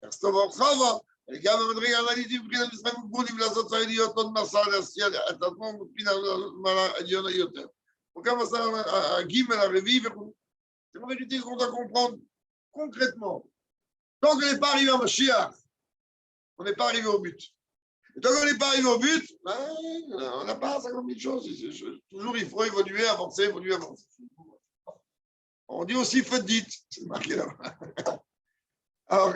יחסטוב הרחבה, לגבי מדרגה אנליטית מבחינת מצרים מוגבולים לעשות צריך להיות עוד מסע להסיע את עצמו מבחינת העליון היותר. וכמה מסע הגימל, הרביעי וכו'. C'est la vérité qu'on doit comprendre concrètement. Tant qu'on n'est pas arrivé à Mashiach, on n'est pas arrivé au but. Et tant qu'on n'est pas arrivé au but, on n'a pas 50 000 choses. Toujours, il faut évoluer, avancer. On dit aussi Fedit, c'est marqué là. Alors,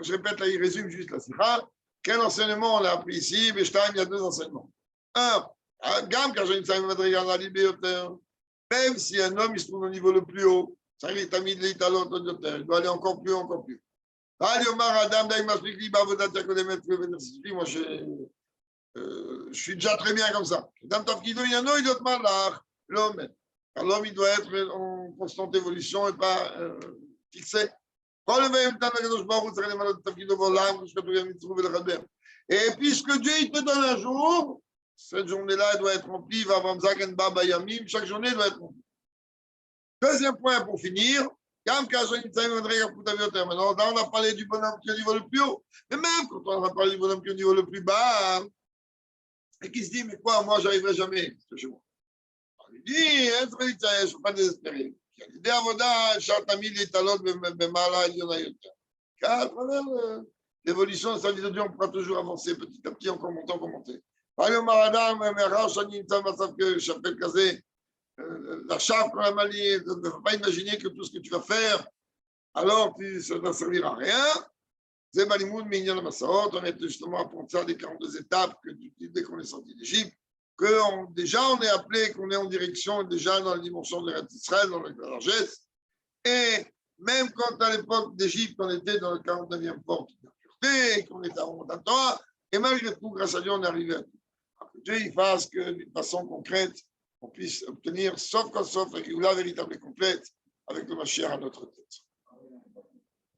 je répète là, il résume juste la sikha. Quel enseignement on a appris ici? Il y a deux enseignements. Un, même si un homme il se trouve au niveau le plus haut, ça il doit aller encore plus haut, encore plus haut. Moi, je suis déjà très bien comme ça. L'homme, il doit être en constante évolution et pas fixé. Et puisque Dieu il te donne un jour, cette journée-là elle doit être remplie. Chaque journée doit être remplie. Deuxième point pour finir. Maintenant, là, on a parlé du bonhomme qui est au niveau le plus haut. Mais même quand on a parlé du bonhomme qui est au niveau le plus bas, et qui se dit, mais quoi, moi, j'arriverai jamais chez moi. Il dit, je ne suis pas désespéré. Car à travers l'évolution, ça veut dire on pourra toujours avancer petit à petit, encore monter. La charte qu'on a maniée, ne faut pas imaginer que tout ce que tu vas faire, alors ça ne va servir à rien. C'est Balimoud, Mignon, Massaot, on est justement apprenti ça des 42 étapes que dès qu'on est sorti d'Égypte, que déjà on est appelé, qu'on est en direction, déjà dans la dimension de l'Israël, dans la largesse. Et même quand à l'époque d'Égypte, on était dans le 49e porte de la pureté, qu'on était à Torah, et malgré tout, grâce à Dieu, on est arrivé à tout. Que Dieu il fasse que d'une façon concrète, on puisse obtenir, sauf la véritable et complète, avec le Mashiach à notre tête.